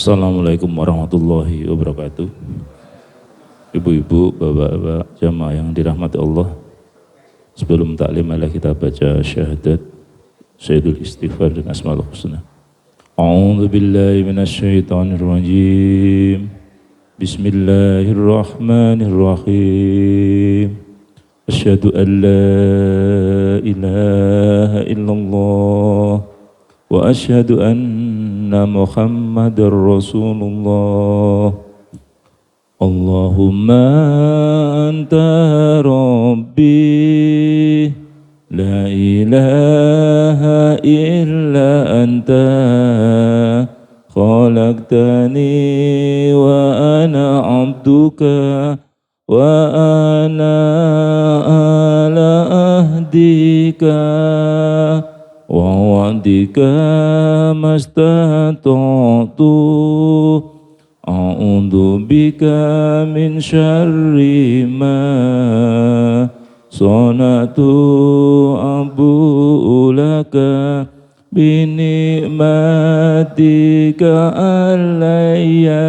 Assalamualaikum warahmatullahi wabarakatuh. Ibu-ibu, bapak-bapak, jamaah yang dirahmati Allah. Sebelum taklim mari kita baca syahadat Sayyidul Istighfar dan Asmaul Husna. A'udzu billahi minasyaitonir rajim. Bismillahirrahmanirrahim. Asyhadu an la ilaha illallah wa asyhadu anna Muhammadar Rasulullah. Allahumma anta rabbi la ilaha illa anta khalaqtani wa ana abduka wa ana ala ahdika wa wa'dika mastata'tu a'udzu bika min syarri ma sanatu abu'u laka bi ni'matika alayya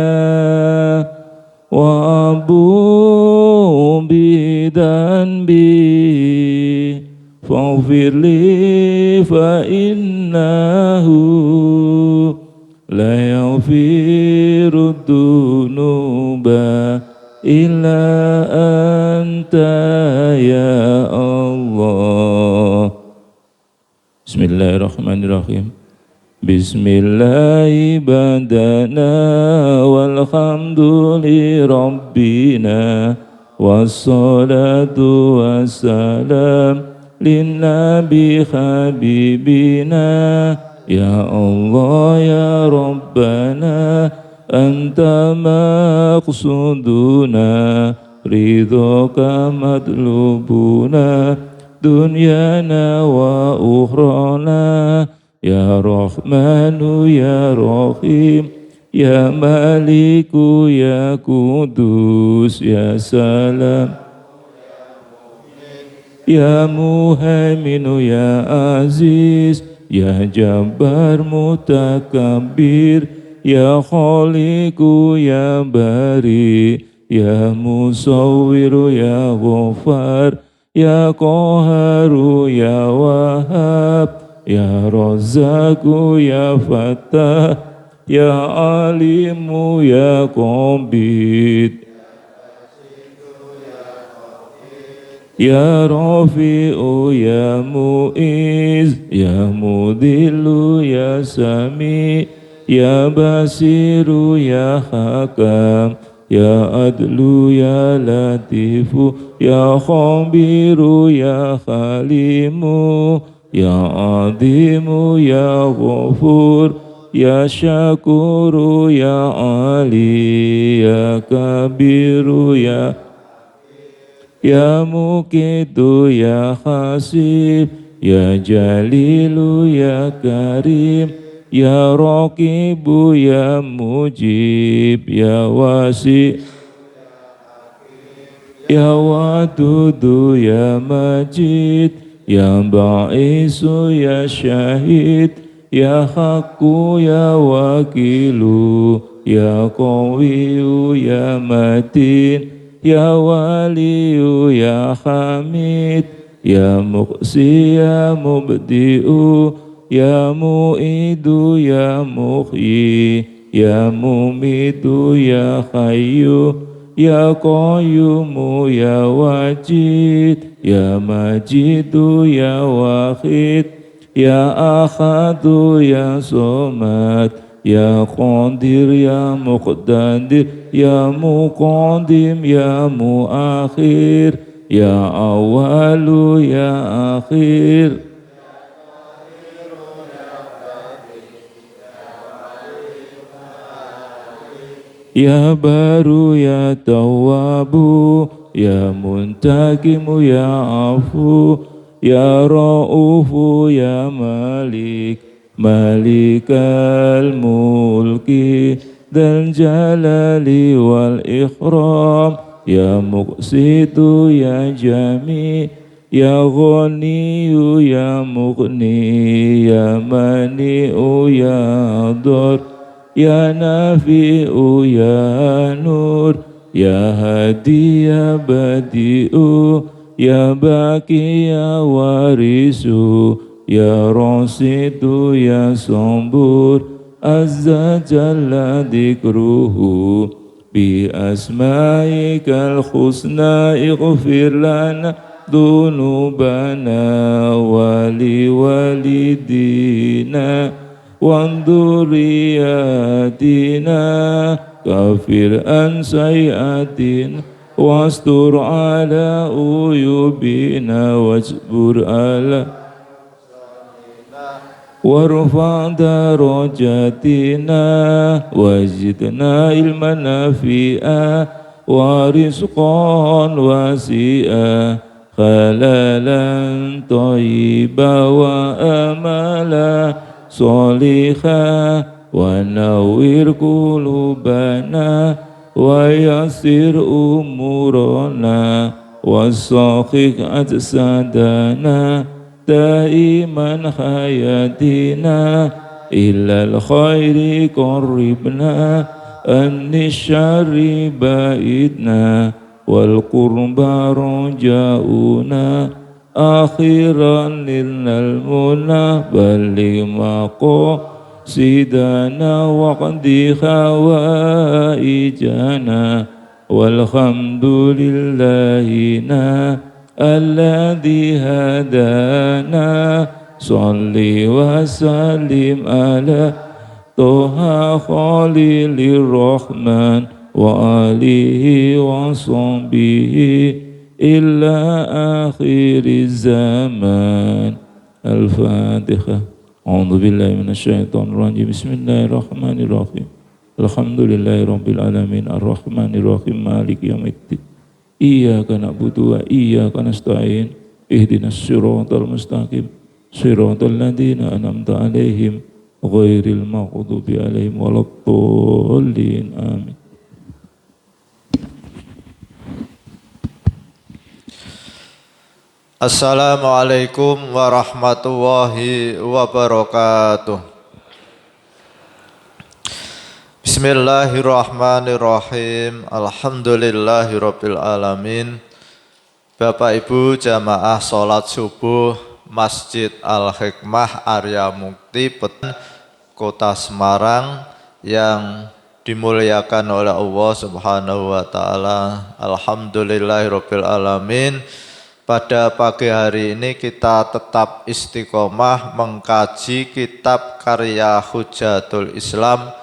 wa abu'u bi dhanbi faghfirli fa innahu la yaghfiru dzunuba illa anta ya Allah. Bismillahirrahmanirrahim. Bismillahi badana walhamduli rabbina wassalatu wassalam linnabi habibina ya Allah ya Rabbana anta maqsuduna ridhoka matlubuna dunyana wa ukhrana ya Rahmanu ya Rahim ya Maliku ya Kudus ya Salam ya Muhaiminu ya Aziz ya Jabbar Mutakabbir ya Khaliqu ya Bari ya Musawwiru ya Ghaffar ya Qaharu ya Wahhab ya Razzaqu ya Fattah ya Alimu ya Qabid ya Rafi'u ya Mu'iz ya Mudhillu ya Sami ya Basiru ya Hakam ya Adlu ya Latifu ya Khabiru ya Khalimu ya Adimu ya Ghafur ya Syakuru ya Ali ya Kabiru ya Mukitu ya Hasib ya Jalilu ya Karim ya Raqibu ya Mujib ya Wasi ya Wadudu ya Majid ya Ba'isu ya Syahid ya Haqqu ya Wakilu ya Qawiyu ya Matin ya Waliyu ya Hamid ya Muqsi ya Mubdi'u ya Mu'idu ya Muhyi ya Mumitu ya Hayyu ya Qayyumu ya Wajid ya Majidu ya Wahid ya Ahadu ya Somad ya Qadir ya Muqtadir ya Muqaddim ya Muakhir ya Awalu ya Akhir ya Baru ya Tawwabu ya Muntakimu ya Afu ya Ra'ufu ya Malik Malikal Mulki Dzal Jalali wal Ikram ya Muqsitu ya Jami ya Ghaniyu ya Mughni ya Mani'u ya Dhar Ya Nafi'u Ya Nur, Ya Hadi Ya Badi'u, Ya Baki Ya Warisu, Ya Rasidu Ya Sombur, Azza Jalla Dikruhu, Bi Asma'ikal Husna Ighfir lana Dunubana Wali Walidina Wanduriyatina, Kafir an sayatin, Wastur ala uyubina, Wajbur ala warfa darajatina, wajidna ilman nafi'a, warizqan wasi'a, khalalan thayyiba wa amala solihah, wa nawwir qulubana, wa yassir umurana, wa sahih ajsadana, daiman hayatina, ilal khairi qarribna, annisyari baidna, wal qurba rojauna, akhiran lilnal muna, bali maqasidana, waqdi hawaijana, walhamdulillahina alladhi hadana, salli wa sallim ala Toha Khalilir Rahman, wa alihi wa sahbihi illa akhiriz zaman. Al-Fatihah. A'udzu billahi minasyaitonir rajim. Bismillahirrahmanirrahim. Alhamdulillahirabbil alamin, arrahmanir rahim, maliki yaumiddin. Iyyaka na'budu wa iyyaka nasta'in. Ihdinas siratal mustaqim. Siratal ladzina an'amta 'alaihim ghairil maghdubi 'alaihim waladdallin. Amin. Assalamualaikum warahmatullahi wabarakatuh. Bismillahirrahmanirrahim. Alhamdulillahirabbil alamin. Bapak Ibu jamaah salat subuh Masjid Al-Hikmah Arya Mukti Kota Semarang yang dimuliakan oleh Allah Subhanahu wa taala. Alhamdulillahirabbil alamin. Pada pagi hari ini kita tetap istiqomah mengkaji kitab karya Hujatul Islam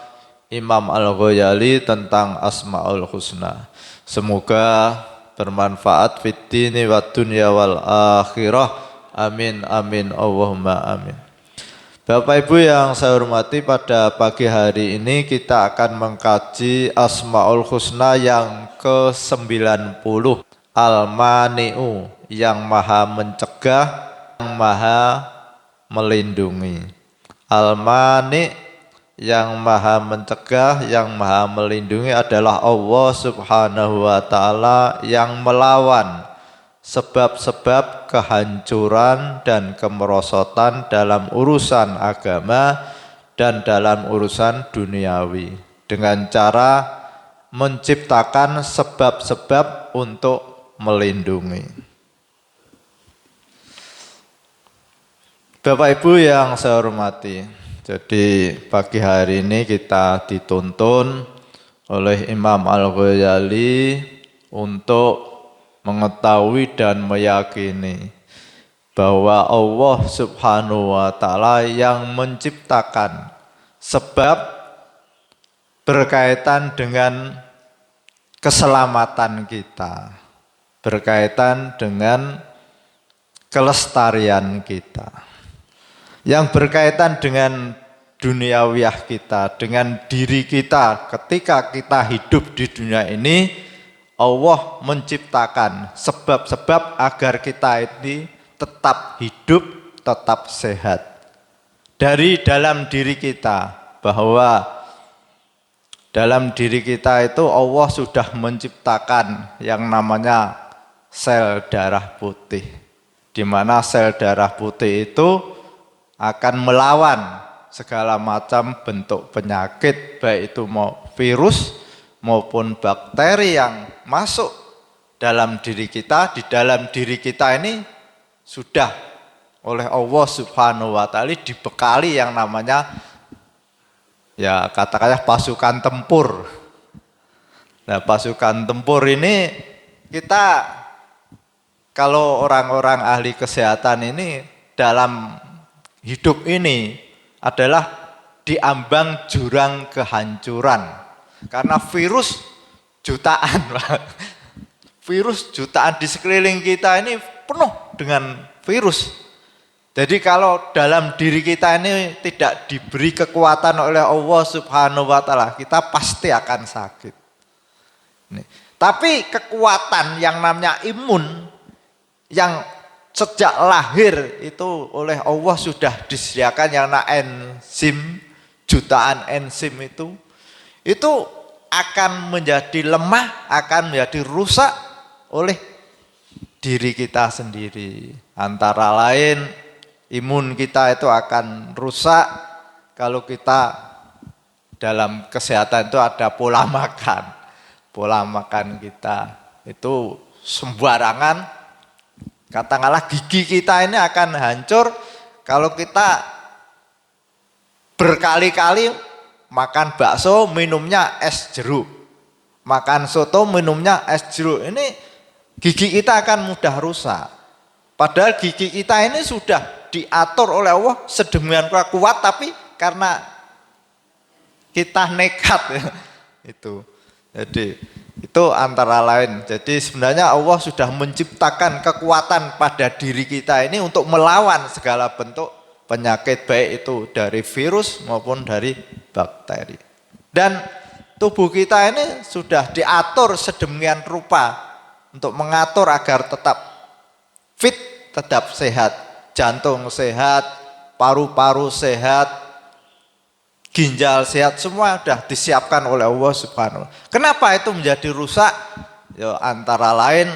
Imam Al-Ghazali tentang Asmaul Husna. Semoga bermanfaat fid dini wad dunya wal akhirah. Amin amin Allahumma amin. Bapak Ibu yang saya hormati, pada pagi hari ini kita akan mengkaji Asmaul Husna yang ke-90. Al-Mani'u, yang maha mencegah, yang maha melindungi. Al-Mani', yang maha mencegah, yang maha melindungi adalah Allah Subhanahu wa ta'ala, yang melawan sebab-sebab kehancuran dan kemerosotan dalam urusan agama dan dalam urusan duniawi, dengan cara menciptakan sebab-sebab untuk melindungi. Bapak Ibu yang saya hormati, jadi pagi hari ini kita dituntun oleh Imam Al-Ghazali untuk mengetahui dan meyakini bahwa Allah Subhanahu wa ta'ala yang menciptakan sebab berkaitan dengan keselamatan kita, berkaitan dengan kelestarian kita, yang berkaitan dengan duniawiyah kita, dengan diri kita. Ketika kita hidup di dunia ini, Allah menciptakan sebab-sebab agar kita ini tetap hidup, tetap sehat. Dari dalam diri kita, bahwa dalam diri kita itu Allah sudah menciptakan yang namanya sel darah putih, di mana sel darah putih itu akan melawan segala macam bentuk penyakit, baik itu mau virus maupun bakteri yang masuk dalam diri kita. Di dalam diri kita ini sudah oleh Allah Subhanahu wa Ta'ala dibekali yang namanya, ya katakanlah pasukan tempur. Nah, pasukan tempur ini kita, kalau orang-orang ahli kesehatan ini dalam hidup ini adalah diambang jurang kehancuran. Karena virus jutaan, virus jutaan di sekeliling kita ini penuh dengan virus. Jadi kalau dalam diri kita ini tidak diberi kekuatan oleh Allah Subhanahu wa Ta'ala, kita pasti akan sakit. Tapi kekuatan yang namanya imun, yang sejak lahir itu oleh Allah sudah disediakan yang namanya enzim, jutaan enzim itu akan menjadi lemah, akan menjadi rusak oleh diri kita sendiri. Antara lain imun kita itu akan rusak kalau kita dalam kesehatan itu ada pola makan. Pola makan kita itu sembarangan, katakanlah gigi kita ini akan hancur kalau kita berkali-kali makan bakso minumnya es jeruk, makan soto minumnya es jeruk, ini gigi kita akan mudah rusak. Padahal gigi kita ini sudah diatur oleh Allah sedemikian kuat, tapi karena kita nekat ya, itu. Jadi itu antara lain. Jadi sebenarnya Allah sudah menciptakan kekuatan pada diri kita ini untuk melawan segala bentuk penyakit, baik itu dari virus maupun dari bakteri. Dan tubuh kita ini sudah diatur sedemikian rupa untuk mengatur agar tetap fit, tetap sehat. Jantung sehat, paru-paru sehat, ginjal sehat, semua sudah disiapkan oleh Allah Subhanahu. Kenapa itu menjadi rusak? Ya, antara lain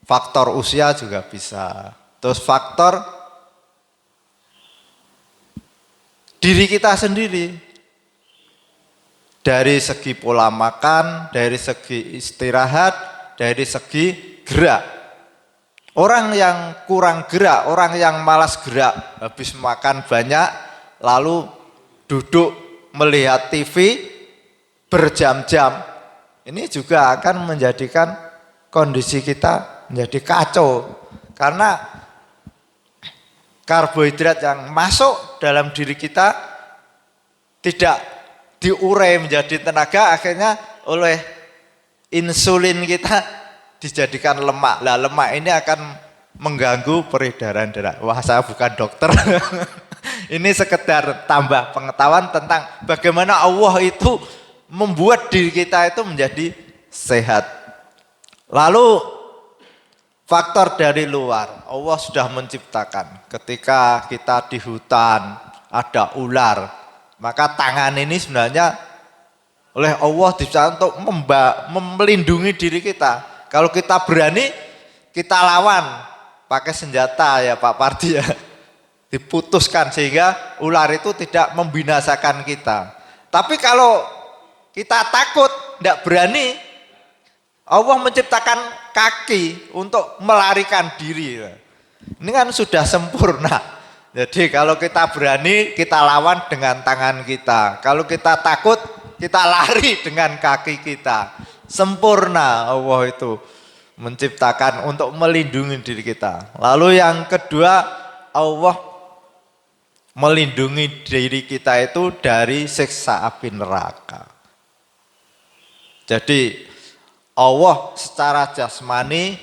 faktor usia juga bisa. Terus faktor diri kita sendiri. Dari segi pola makan, dari segi istirahat, dari segi gerak. Orang yang kurang gerak, orang yang malas gerak, habis makan banyak, lalu duduk melihat TV berjam-jam, ini juga akan menjadikan kondisi kita menjadi kacau. Karena karbohidrat yang masuk dalam diri kita tidak diurai menjadi tenaga, akhirnya oleh insulin kita dijadikan lemak. Nah, lemak ini akan mengganggu peredaran darah. Wah, saya bukan dokter. Ini sekedar tambah pengetahuan tentang bagaimana Allah itu membuat diri kita itu menjadi sehat. Lalu faktor dari luar, Allah sudah menciptakan. Ketika kita di hutan ada ular, maka tangan ini sebenarnya oleh Allah diciptakan untuk melindungi diri kita. Kalau kita berani, kita lawan pakai senjata ya Pak Pardi ya. Diputuskan sehingga ular itu tidak membinasakan kita. Tapi kalau kita takut, tidak berani, Allah menciptakan kaki untuk melarikan diri. Ini kan sudah sempurna. Jadi kalau kita berani, kita lawan dengan tangan kita. Kalau kita takut, kita lari dengan kaki kita. Sempurna Allah itu menciptakan untuk melindungi diri kita. Lalu yang kedua, Allah melindungi diri kita itu dari siksa api neraka. Jadi Allah secara jasmani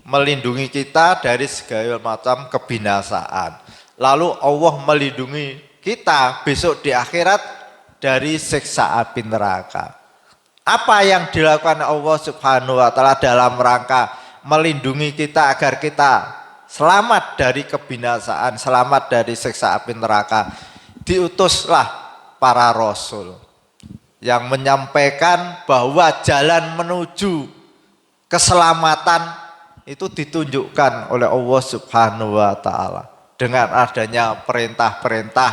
melindungi kita dari segala macam kebinasaan. Lalu Allah melindungi kita besok di akhirat dari siksa api neraka. Apa yang dilakukan Allah Subhanahu wa Ta'ala dalam rangka melindungi kita agar kita selamat dari kebinasaan, selamat dari siksa api neraka? Diutuslah para rasul yang menyampaikan bahwa jalan menuju keselamatan itu ditunjukkan oleh Allah Subhanahu wa Ta'ala dengan adanya perintah-perintah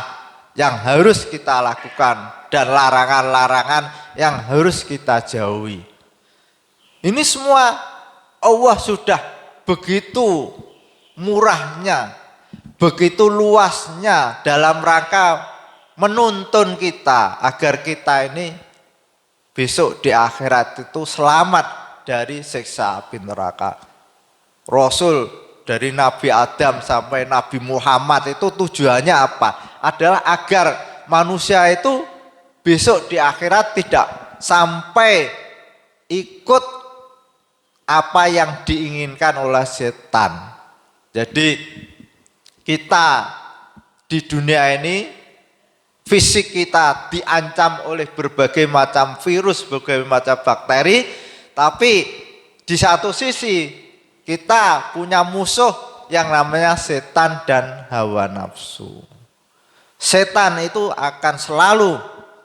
yang harus kita lakukan dan larangan-larangan yang harus kita jauhi. Ini semua Allah sudah begitu murahnya, begitu luasnya dalam rangka menuntun kita agar kita ini besok di akhirat itu selamat dari siksa api neraka. Rasul dari Nabi Adam sampai Nabi Muhammad itu tujuannya apa? Adalah agar manusia itu besok di akhirat tidak sampai ikut apa yang diinginkan oleh setan. Jadi kita di dunia ini fisik kita diancam oleh berbagai macam virus, berbagai macam bakteri, tapi di satu sisi kita punya musuh yang namanya setan dan hawa nafsu. Setan itu akan selalu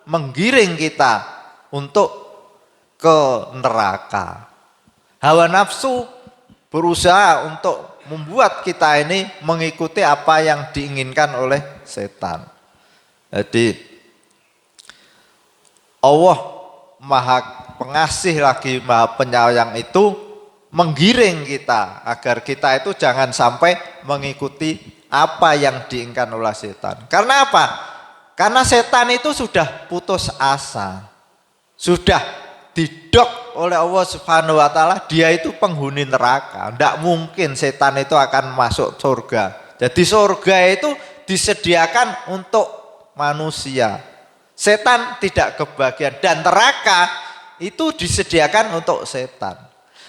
menggiring kita untuk ke neraka. Hawa nafsu berusaha untuk membuat kita ini mengikuti apa yang diinginkan oleh setan. Jadi Allah Maha Pengasih lagi Maha Penyayang itu menggiring kita agar kita itu jangan sampai mengikuti apa yang diinginkan oleh setan. Karena apa? Karena setan itu sudah putus asa. Sudah didok oleh Allah Subhanahu wa taala, dia itu penghuni neraka. Tidak mungkin setan itu akan masuk surga. Jadi surga itu disediakan untuk manusia. Setan tidak kebagian dan neraka itu disediakan untuk setan.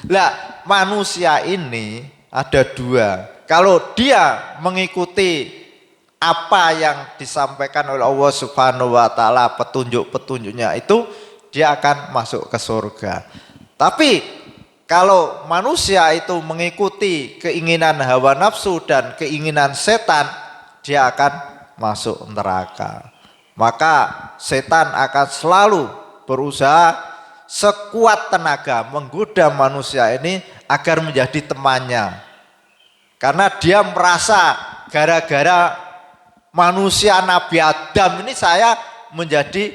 Lah, manusia ini ada dua. Kalau dia mengikuti apa yang disampaikan oleh Allah Subhanahu wa taala, petunjuk-petunjuknya itu, dia akan masuk ke surga. Tapi kalau manusia itu mengikuti keinginan hawa nafsu dan keinginan setan, dia akan masuk neraka. Maka setan akan selalu berusaha sekuat tenaga menggoda manusia ini agar menjadi temannya. Karena dia merasa gara-gara manusia Nabi Adam ini saya menjadi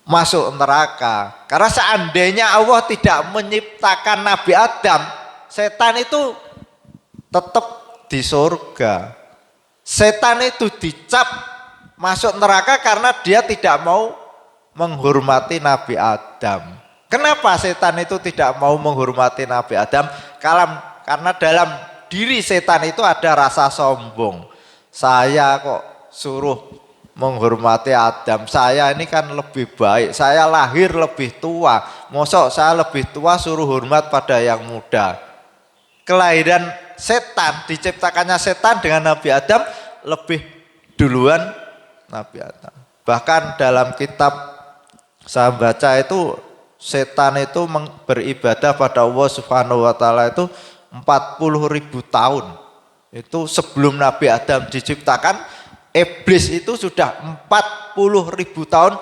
masuk neraka. Karena seandainya Allah tidak menciptakan Nabi Adam, setan itu tetap di surga. Setan itu dicap masuk neraka karena dia tidak mau menghormati Nabi Adam. Kenapa setan itu tidak mau menghormati Nabi Adam? Karena dalam diri setan itu ada rasa sombong. Saya kok suruh menghormati Adam, saya ini kan lebih baik, saya lahir lebih tua, mosok saya lebih tua suruh hormat pada yang muda. Kelahiran setan, diciptakannya setan dengan Nabi Adam lebih duluan Nabi Adam. Bahkan dalam kitab saya baca itu, setan itu beribadah pada Allah Subhanahu wa taala itu 40.000 tahun. Itu sebelum Nabi Adam diciptakan, iblis itu sudah 40.000 tahun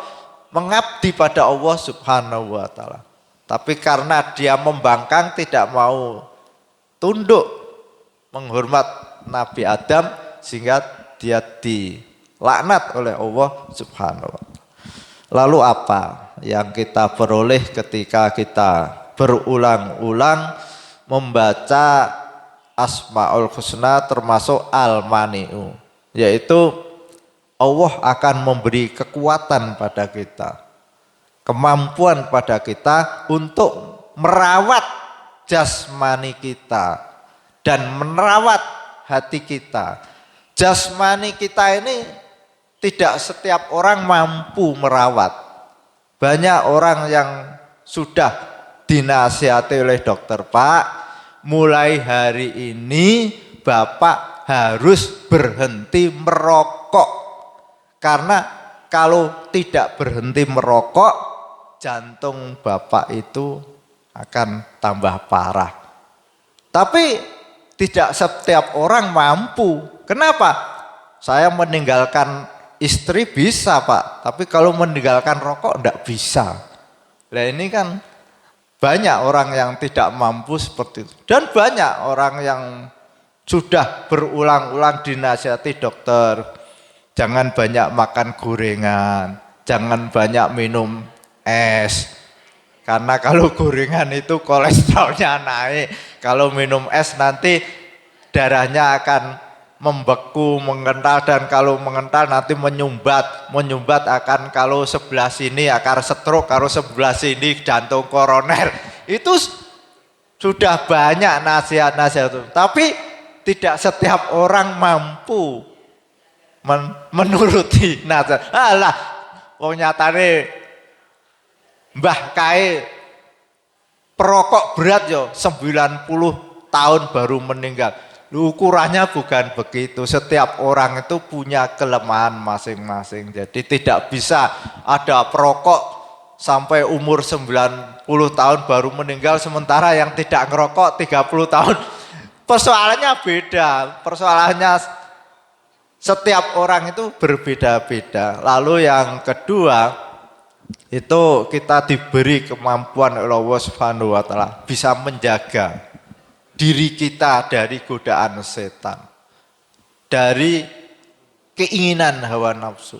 mengabdi pada Allah Subhanahu wa taala. Tapi karena dia membangkang, tidak mau tunduk menghormat Nabi Adam, sehingga dia dilaknat oleh Allah Subhanahu wa taala. Lalu apa yang kita peroleh ketika kita berulang-ulang membaca Asmaul Husna termasuk Al-Mani'u, yaitu Allah akan memberi kekuatan pada kita, kemampuan pada kita untuk merawat jasmani kita dan merawat hati kita. Jasmani kita ini tidak setiap orang mampu merawat. Banyak orang yang sudah dinasihati oleh dokter, Pak, mulai hari ini Bapak harus berhenti merokok. Karena kalau tidak berhenti merokok, jantung Bapak itu akan tambah parah. Tapi tidak setiap orang mampu. Kenapa? Saya meninggalkan istri bisa, Pak, tapi kalau meninggalkan rokok enggak bisa. Nah, ini kan banyak orang yang tidak mampu seperti itu. Dan banyak orang yang sudah berulang-ulang dinasihati dokter, jangan banyak makan gorengan, jangan banyak minum es. Karena kalau gorengan itu kolesterolnya naik, kalau minum es nanti darahnya akan membeku, mengental, dan kalau mengental nanti menyumbat akan, kalau sebelah sini akan stroke, kalau sebelah sini jantung koroner. Itu sudah banyak nasihat-nasihat itu. Tapi tidak setiap orang mampu menuruti nasihat. Alah, wong nyatane Mbah Kae perokok berat yo 90 tahun baru meninggal. Ukurannya bukan begitu. Setiap orang itu punya kelemahan masing-masing. Jadi tidak bisa ada perokok sampai umur 90 tahun baru meninggal, sementara yang tidak ngerokok 30 tahun. Persoalannya beda. Persoalannya setiap orang itu berbeda-beda. Lalu yang kedua, itu kita diberi kemampuan oleh Allah Subhanahu wa taala bisa menjaga diri kita dari godaan setan, dari keinginan hawa nafsu.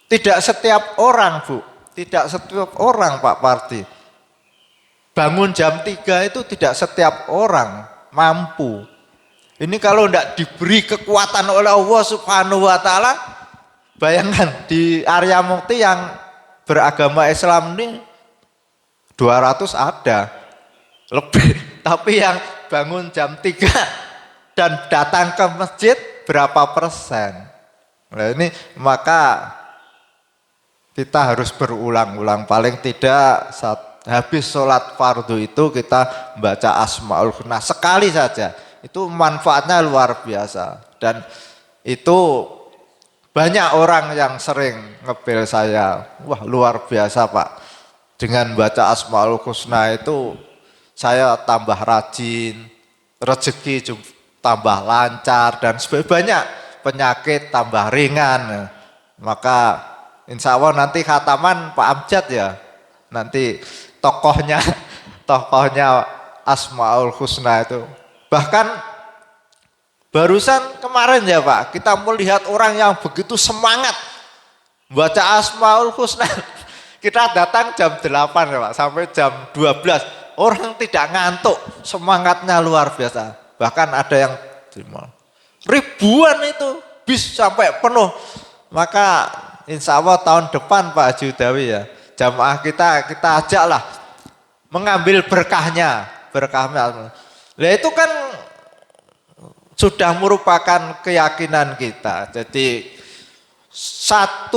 Tidak setiap orang, Bu, tidak setiap orang, Pak Parti. Bangun jam 3 itu tidak setiap orang mampu. Ini kalau tidak diberi kekuatan oleh Allah Subhanahu wa taala, bayangkan di Arya Mukti yang beragama Islam ini 200 ada lebih, tapi yang bangun jam 3 dan datang ke masjid berapa persen? Nah ini maka kita harus berulang-ulang, paling tidak saat habis sholat fardu itu kita baca Asmaul Husna sekali saja, itu manfaatnya luar biasa. Dan itu banyak orang yang sering ngebel saya, wah luar biasa Pak, dengan baca Asmaul Husna itu saya tambah rajin, rezeki tambah lancar, dan banyak penyakit tambah ringan. Maka insya Allah nanti khataman Pak Amjad ya, nanti tokohnya Asmaul Husna itu. Bahkan barusan kemarin ya Pak, kita melihat orang yang begitu semangat baca Asmaul Husna. Kita datang jam 8 ya Pak, sampai jam 12. Orang tidak ngantuk, semangatnya luar biasa. Bahkan ada yang ribuan itu bis sampai penuh. Maka insya Allah tahun depan Pak Haji Udawi ya, jamaah kita ajaklah mengambil berkahnya. Nah itu kan sudah merupakan keyakinan kita. Jadi 1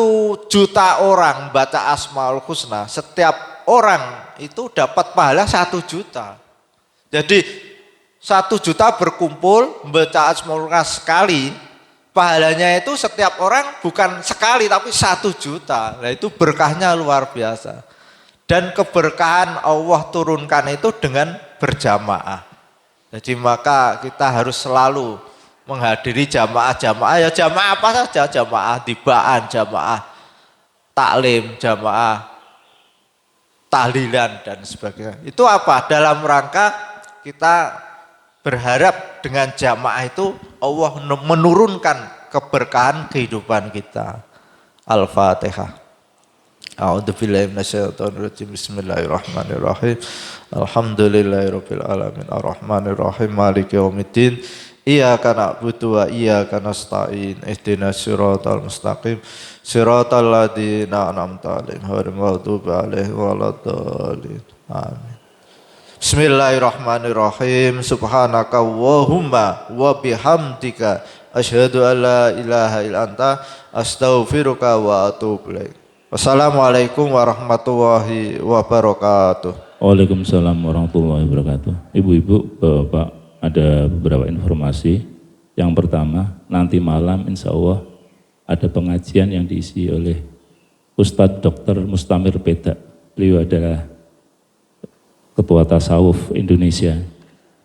juta orang baca Asmaul Husna, setiap orang itu dapat pahala 1 juta. Jadi 1 juta berkumpul membaca Asmaul Husna sekali, pahalanya itu setiap orang bukan sekali tapi 1 juta. Nah itu berkahnya luar biasa. Dan keberkahan Allah turunkan itu dengan berjamaah. Jadi maka kita harus selalu menghadiri jamaah-jamaah, ya jamaah apa saja, jamaah tibaan, jamaah taklim, jamaah tahlilan dan sebagainya. Itu apa? Dalam rangka kita berharap dengan jamaah itu Allah menurunkan keberkahan kehidupan kita. Al-Fatihah. A'udzubillahi minasyaitonirrajim. Bismillahirrahmanirrahim. Alhamdulillahirabbil alamin arrahmanirrahim maliki yaumiddin. Iyyaka na'budu wa iyyaka nasta'in. Ihdinas siratal mustaqim. Siratal ladzina an'amta 'alaihim ghairil maghdubi 'alaihim waladdallin. Amin. Bismillahirrahmanirrahim. Subhanaka Allahumma wa bihamdika asyhadu an la ilaha illa anta astaghfiruka wa atubu ilaik. Wassalamualaikum warahmatullahi wabarakatuh. Waalaikumsalam warahmatullahi wabarakatuh. Ibu-ibu, Bapak, ada beberapa informasi. Yang pertama, nanti malam insya Allah ada pengajian yang diisi oleh Ustadz Dr. Mustamir Peda. Beliau adalah Ketua Tasawuf Indonesia.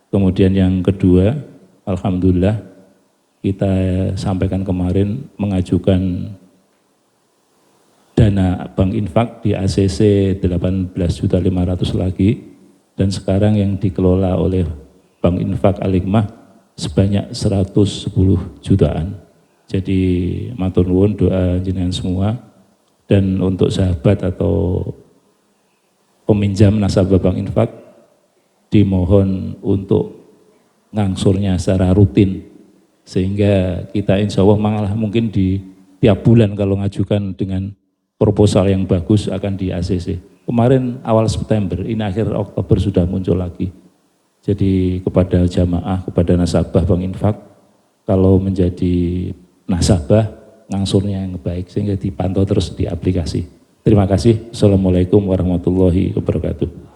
Kemudian yang kedua, alhamdulillah kita sampaikan kemarin mengajukan dana Bank Infak di ACC 18.500.000 lagi, dan sekarang yang dikelola oleh Bank Infak Al-Hikmah sebanyak 110 jutaan. Jadi matur nuwun doa jenengan semua, dan untuk sahabat atau peminjam nasabah Bank Infak dimohon untuk ngangsurnya secara rutin, sehingga kita insya Allah malah mungkin di tiap bulan kalau ngajukan dengan proposal yang bagus akan di ACC. Kemarin awal September, ini akhir Oktober sudah muncul lagi. Jadi kepada jamaah, kepada nasabah Bank Infak, kalau menjadi nasabah, ngangsurnya yang baik sehingga dipantau terus di aplikasi. Terima kasih. Assalamualaikum warahmatullahi wabarakatuh.